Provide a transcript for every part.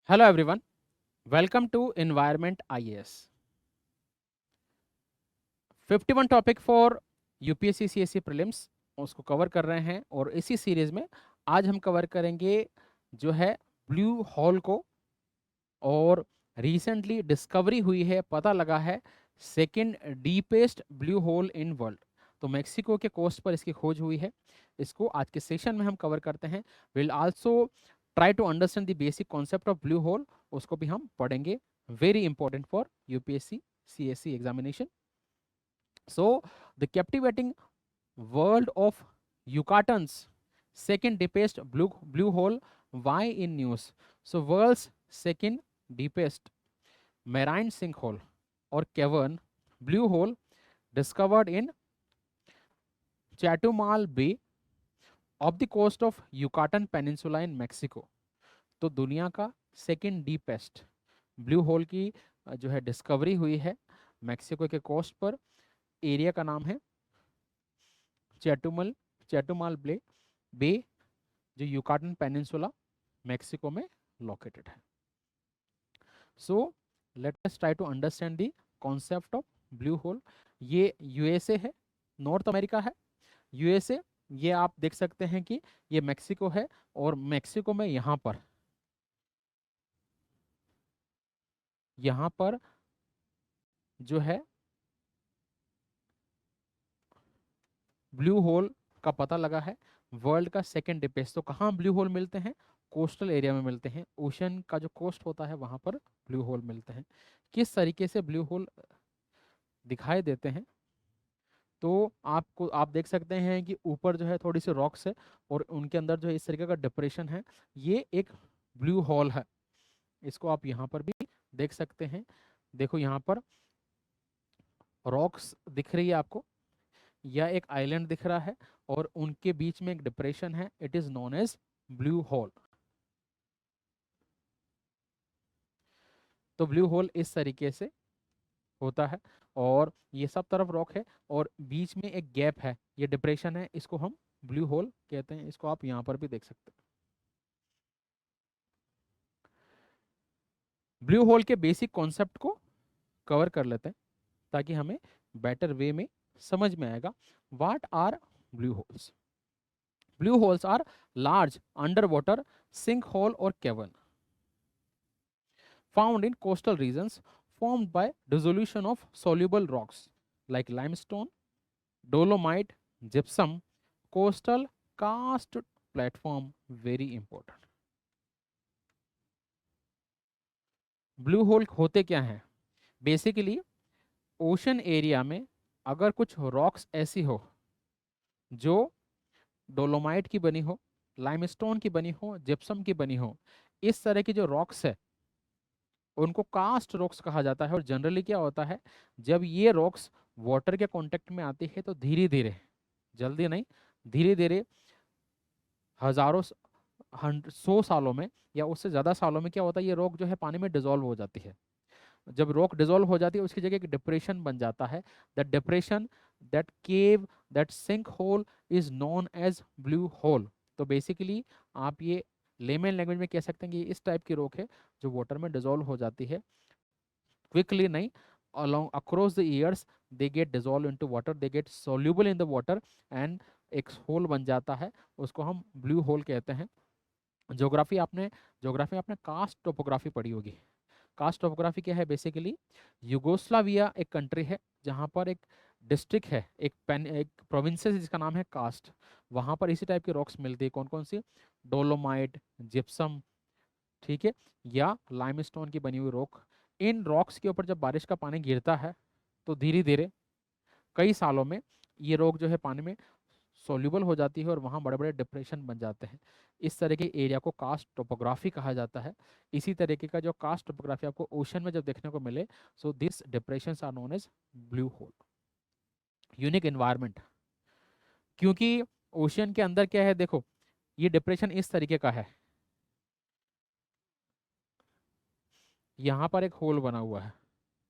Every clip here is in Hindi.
Hello everyone, welcome to Environment IAS. 51 topic for UPSC CSC prelims उसको कवर कर रहे हैं और इसी सीरीज में आज हम कवर करेंगे जो है ब्लू होल को। और रिसेंटली डिस्कवरी हुई है, पता लगा है second deepest blue hole in world. तो मेक्सिको के कोस्ट पर इसकी खोज हुई है। इसको आज के सेशन में हम कवर करते हैं। Will also try to understand the basic concept of blue hole, उसको भी हम पढ़ेंगे। Very important for UPSC CSC examination. So, the captivating world of Yucatan's second deepest blue hole, why in news? So, world's second deepest marine sinkhole or cavern blue hole discovered in Chetumal Bay off the coast of Yucatan Peninsula in Mexico. तो दुनिया का सेकेंड डीपेस्ट ब्लू होल की जो है डिस्कवरी हुई है मैक्सिको के कोस्ट पर। एरिया का नाम है चैटुमल चैटुमाल बे जो यूकाटन पेनिनसुला मैक्सिको में लोकेटेड है। So let us try to understand the concept of blue hole. ये यूएसए है, नॉर्थ अमेरिका है। यूएसए, ये आप देख सकते हैं कि ये मैक्सिको है और मैक्सिको में यहाँ पर जो है ब्लू होल का पता लगा है। वर्ल्ड का सेकेंड डीपेस्ट। तो कहाँ ब्लू होल मिलते हैं? कोस्टल एरिया में मिलते हैं। ओशन का जो कोस्ट होता है वहां पर ब्लू होल मिलते हैं। किस तरीके से ब्लू होल दिखाई देते हैं? तो आप देख सकते हैं कि ऊपर जो है थोड़ी सी रॉक्स है और उनके अंदर जो है इस तरीके का डिप्रेशन है। ये एक ब्लू होल है। इसको आप यहाँ पर भी देख सकते हैं। देखो यहाँ पर रॉक्स दिख रही है आपको, या एक आइलैंड दिख रहा है और उनके बीच में एक डिप्रेशन है। It is known as blue hole. तो ब्लू होल इस तरीके से होता है और ये सब तरफ रॉक है और बीच में एक गैप है, ये डिप्रेशन है। इसको हम ब्लू होल कहते हैं। इसको आप यहाँ पर भी देख सकते हैं। ब्लू होल के बेसिक कॉन्सेप्ट को कवर कर लेते हैं ताकि हमें बेटर वे में समझ में आएगा। What are blue holes? Blue holes are large under water sink hole और cavern found in coastal regions formed by dissolution of soluble rocks like limestone, dolomite, gypsum, coastal karst platform. Very important. Blue hole होते क्या हैं? बेसिकली ओशन एरिया में अगर कुछ रॉक्स ऐसी हो जो डोलोमाइट की बनी हो, लाइमस्टोन की बनी हो, जिप्सम की बनी हो, इस तरह की जो रॉक्स है उनको कास्ट रॉक्स कहा जाता है। और जनरली क्या होता है, जब ये रॉक्स वाटर के कांटेक्ट में आती है तो धीरे धीरे, जल्दी नहीं, धीरे धीरे हजारों 100 सालों में या उससे ज़्यादा सालों में क्या होता है, ये रॉक जो है पानी में डिजोल्व हो जाती है। जब रॉक डिजोल्व हो जाती है उसकी जगह एक डिप्रेशन बन जाता है। That depression, that cave, that sink hole is known as blue hole. तो बेसिकली आप ये लेमन लैंग्वेज में कह सकते हैं कि इस टाइप की रॉक है जो वाटर में डिजोल्व हो जाती है। क्विकली नहीं, along across the years they get dissolved into water, they get soluble in the water and एक होल बन जाता है। उसको हम ब्लू होल कहते हैं। ज्योग्राफी आपने कास्ट टोपोग्राफी पढ़ी होगी। कास्ट टोपोग्राफी क्या है? बेसिकली यूगोस्लाविया एक कंट्री है जहाँ पर एक डिस्ट्रिक्ट है, एक प्रोविंस है जिसका नाम है कास्ट। वहाँ पर इसी टाइप की रॉक्स मिलती है। कौन कौन सी? डोलोमाइट, जिप्सम, ठीक है, या लाइमस्टोन की बनी हुई रॉक। इन रॉक्स के ऊपर जब बारिश का पानी गिरता है तो धीरे धीरे कई सालों में ये रॉक जो है पानी में सोल्यूबल हो जाती है और वहाँ बड़े बड़े डिप्रेशन बन जाते हैं। इस तरह के एरिया को कास्ट टोपोग्राफी कहा जाता है। इसी तरीके का जो कास्ट टोपोग्राफी आपको ओशन में जब देखने को मिले, so this depressions are known as blue hole. Unique environment, क्योंकि ओशन के अंदर क्या है, देखो ये डिप्रेशन इस तरीके का है। यहाँ पर एक होल बना हुआ है,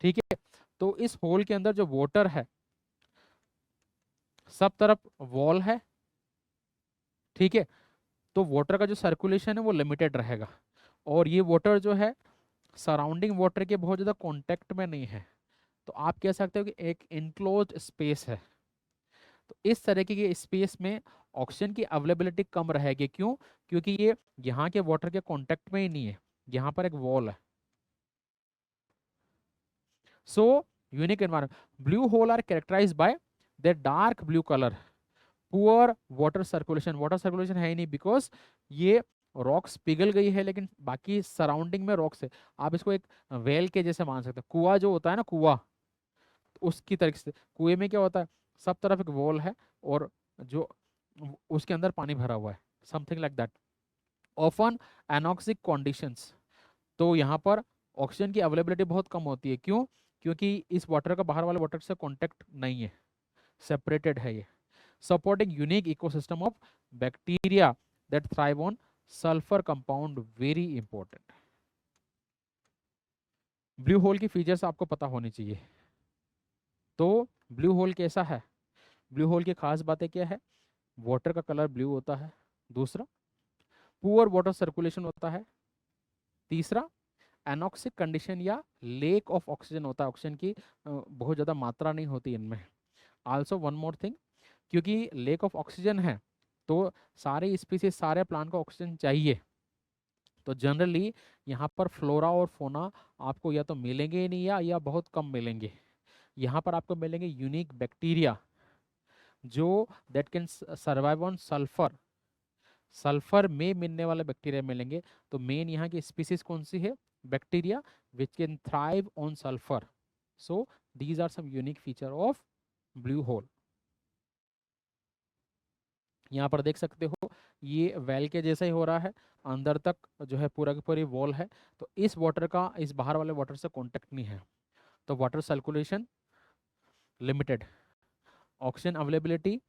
ठीक है। तो इस होल के अंदर जो वाटर है, सब तरफ वॉल है, ठीक है। तो वाटर का जो सर्कुलेशन है वो लिमिटेड रहेगा और ये वाटर जो है सराउंडिंग वाटर के बहुत ज़्यादा कांटेक्ट में नहीं है, तो आप कह सकते हो कि एक इनक्लोज्ड स्पेस है। तो इस तरीके के स्पेस में ऑक्सीजन की अवेलेबिलिटी कम रहेगी। क्यों? क्योंकि ये यहाँ के वाटर के कांटेक्ट में ही नहीं है, यहाँ पर एक वॉल है। So unique environment, blue hole are characterize by the dark blue colour, poor water circulation, water circulation है ही नहीं बिकॉज ये रॉक्स पिघल गई है, लेकिन बाकी सराउंडिंग में रॉक्स है। आप इसको एक वेल के जैसे मान सकते हैं, कुआं जो होता है ना, कुआं, उसकी तरीके से कुएं में क्या होता है, सब तरफ एक वॉल है और जो उसके अंदर पानी भरा हुआ है, something like that. Often anoxic conditions, तो यहाँ पर ऑक्सीजन की अवेलेबिलिटी बहुत कम होती है। क्यों? क्योंकि इस वाटर का बाहर वाले वाटर से कॉन्टेक्ट नहीं है, सेपरेटेड है ये। Supporting unique ecosystem of bacteria that thrive on sulphur compound, very important. Blue hole की फीचर्स आपको पता होनी चाहिए। तो ब्लू होल कैसा है? ब्लू होल की खास बातें क्या है? वाटर का कलर ब्लू होता है। दूसरा, पुअर वाटर सर्कुलेशन होता है। तीसरा, एनॉक्सिक कंडीशन या लेक ऑफ ऑक्सीजन होता है, ऑक्सीजन की बहुत ज़्यादा मात्रा नहीं होती इनमें। आल्सो वन मोर थिंग, क्योंकि लेक ऑफ ऑक्सीजन है तो सारे स्पीसीज, सारे प्लांट को ऑक्सीजन चाहिए, तो जनरली यहाँ पर फ्लोरा और फोना आपको या तो मिलेंगे ही नहीं या बहुत कम मिलेंगे। यहाँ पर आपको मिलेंगे यूनिक बैक्टीरिया जो that can survive on sulphur, sulphur में मिलने वाले बैक्टीरिया मिलेंगे। तो मेन यहाँ की स्पीसीज कौन सी है? Bacteria which can thrive on sulphur. So these are some unique feature of blue hole. यहाँ पर देख सकते हो ये वेल के जैसा ही हो रहा है, अंदर तक जो है पूरा की पूरी वॉल है, तो इस वाटर का इस बाहर वाले वाटर से कांटेक्ट नहीं है, तो water circulation limited, oxygen availability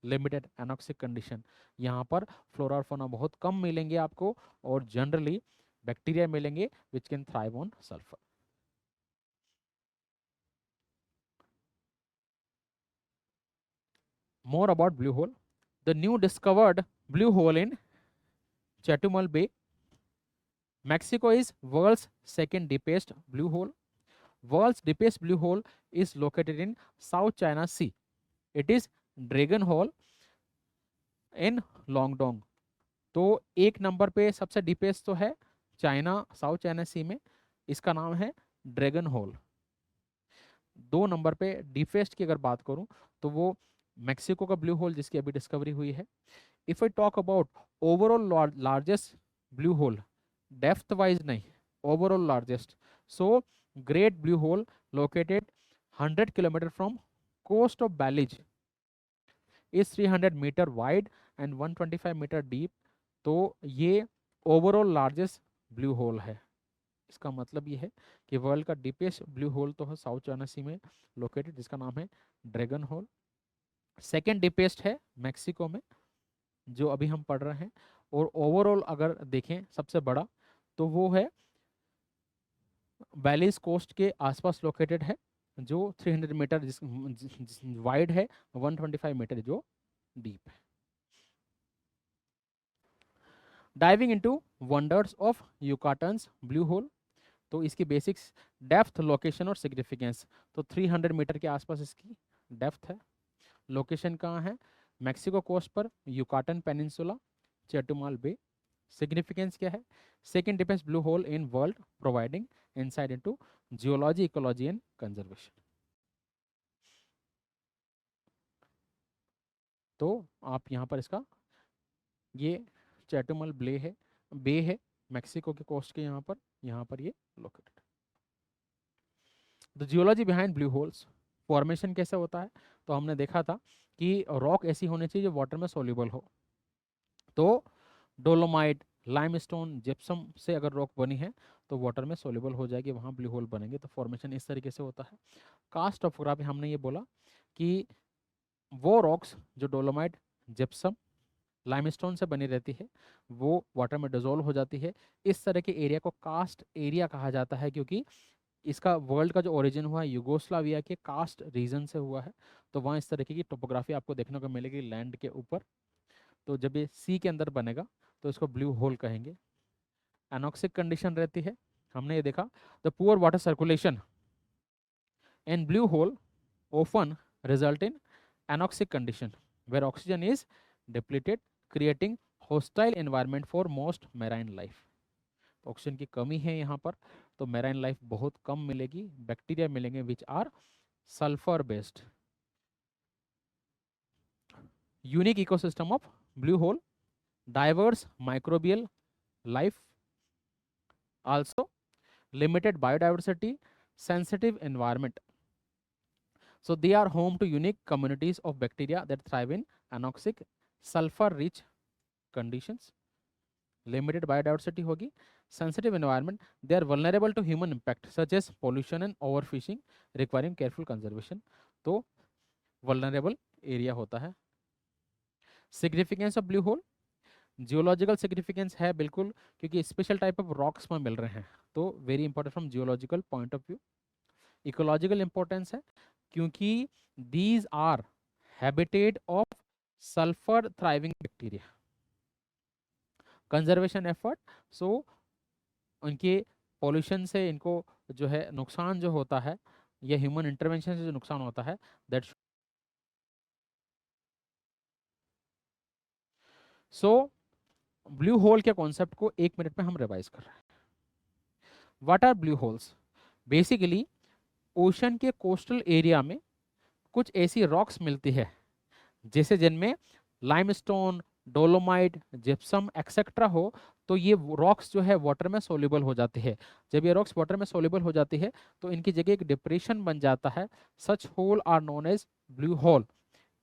limited, anoxic condition. यहाँ पर फ्लोरा और फौना बहुत कम मिलेंगे आपको, और जनरली बैक्टीरिया मिलेंगे विच can thrive on sulphur. More about blue hole. The new discovered blue hole in Chetumal Bay, Mexico is world's second deepest blue hole. World's deepest blue hole is located in South China Sea. It is Dragon Hole in Longdong. तो एक नंबर पे सबसे डीपेस्ट तो है चाइना, साउथ चाइना सी में, इसका नाम है ड्रैगन होल। दो नंबर पे डीपेस्ट की अगर बात करूं तो वो मेक्सिको का ब्लू होल जिसकी अभी डिस्कवरी हुई है। If I talk about overall largest blue hole, depth wise नहीं, overall largest, so great blue hole located 100 kilometre from coast of Belize is 300 metre wide and 125 metre deep. तो ये ओवरऑल लार्जेस्ट ब्लू होल है। इसका मतलब ये है कि वर्ल्ड का डीपेस्ट ब्लू होल तो है साउथ चाइना सी में लोकेटेड, जिसका नाम है ड्रैगन होल। सेकेंड डीपेस्ट है मैक्सिको में, जो अभी हम पढ़ रहे हैं। और ओवरऑल अगर देखें सबसे बड़ा तो वो है बैलिस कोस्ट के आसपास लोकेटेड है, जो 300 मीटर वाइड है, 125 मीटर जो डीप है। Diving into wonders of Yucatan's blue hole, तो इसकी बेसिक्स, डेप्थ, लोकेशन और सिग्निफिकेंस। तो 300 मीटर के आसपास इसकी डेप्थ है। लोकेशन कहाँ है? मैक्सिको कोस्ट पर, Yucatan peninsula, Chetumal bay. Significance क्या है? Second deepest blue hole in world, providing insight into geology, ecology and conservation. तो आप यहाँ पर इसका, ये चैटुमल बे है मैक्सिको के कोस्ट के यहाँ पर ये located. The geology behind blue holes, formation कैसे होता है? तो हमने देखा था कि रॉक ऐसी होनी चाहिए जो वाटर में सोल्यूबल हो। तो डोलोमाइट, लाइमस्टोन, जिप्सम से अगर रॉक बनी है तो वाटर में सोल्यूबल हो जाएगी, वहाँ ब्लू होल बनेंगे। तो फॉर्मेशन इस तरीके से होता है। कास्ट टोपोग्राफी, हमने ये बोला कि वो रॉक्स जो डोलोमाइट, जिप्सम, लाइमस्टोन से बनी रहती है वो वाटर में डिजोल्व हो जाती है। इस तरह के एरिया को कास्ट एरिया कहा जाता है, क्योंकि इसका वर्ल्ड का जो ओरिजिन हुआ है यूगोस्लाविया के कास्ट रीजन से हुआ है। तो वहाँ इस तरीके की टोपोग्राफी आपको देखने को मिलेगी लैंड के ऊपर। तो जब ये सी के अंदर बनेगा तो इसको ब्लू होल कहेंगे। एनॉक्सिक कंडीशन रहती है, हमने ये देखा। The poor water circulation in blue hole often result in anoxic condition where oxygen is depleted, creating hostile environment for most marine life. Oxygen की कमी है यहाँ पर, तो मेराइन लाइफ बहुत कम मिलेगी, बैक्टीरिया मिलेंगे which are sulphur based. Unique ecosystem of blue hole, diverse microbial life, also limited biodiversity, sensitive environment. So they are home to unique communities of bacteria that thrive in anoxic sulfur rich conditions. Limited biodiversity होगी, sensitive environment, they are vulnerable to human impact such as pollution and overfishing requiring careful conservation. तो vulnerable area होता है। Significance of blue hole, geological significance है बिल्कुल, क्योंकि स्पेशल टाइप ऑफ रॉक्स में मिल रहे हैं, तो very important from geological point of view. Ecological importance है क्योंकि these are habitat of sulphur thriving bacteria. Conservation effort, so उनके पॉल्यूशन से इनको जो है नुकसान जो होता है, या ह्यूमन इंटरवेंशन से जो नुकसान होता है, दैट सो ब्लू होल के कॉन्सेप्ट को 1 मिनट में हम रिवाइज कर रहे हैं। What are blue holes? Basically ocean के कोस्टल एरिया में कुछ ऐसी रॉक्स मिलती है जैसे जिनमें लाइमस्टोन, डोलोमाइट, जिप्सम एक्सेट्रा हो, तो ये रॉक्स जो है वाटर में सोल्यूबल हो जाती है। जब ये रॉक्स वाटर में सोल्यूबल हो जाती है तो इनकी जगह एक डिप्रेशन बन जाता है। Such hole are known as blue hole.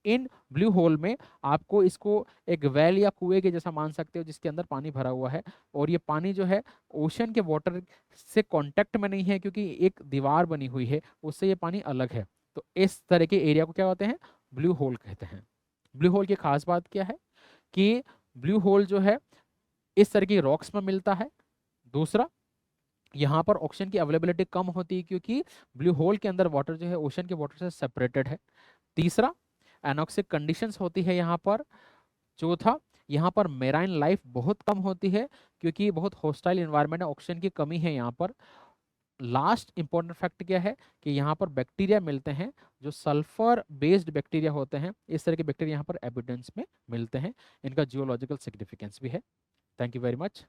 इन ब्लू होल में आपको इसको एक वेल या कुएं के जैसा मान सकते हो जिसके अंदर पानी भरा हुआ है, और ये पानी जो है ओशन के वाटर से कांटेक्ट में नहीं है क्योंकि एक दीवार बनी हुई है, उससे ये पानी अलग है। तो इस तरह के एरिया को क्या कहते हैं? ब्लू होल कहते हैं। ब्लू होल की खास बात क्या है कि ब्लू होल जो है इस तरह की रॉक्स में मिलता है। दूसरा, यहाँ पर ऑक्सीजन की अवेलेबिलिटी कम होती है क्योंकि ब्लू होल के अंदर वाटर जो है ओशन के वाटर से सेपरेटेड है। तीसरा, एनॉक्सिक कंडीशंस होती है यहाँ पर। चौथा, यहाँ पर मेराइन लाइफ बहुत कम होती है क्योंकि बहुत हॉस्टाइल इन्वायरमेंट है, ऑक्सीजन की कमी है यहाँ पर। लास्ट इंपॉर्टेंट फैक्ट क्या है कि यहाँ पर बैक्टीरिया मिलते हैं जो सल्फर बेस्ड बैक्टीरिया होते हैं। इस तरह के बैक्टीरिया यहाँ पर एविडेंस में मिलते हैं। इनका जियोलॉजिकल सिग्निफिकेंस भी है। Thank you very much.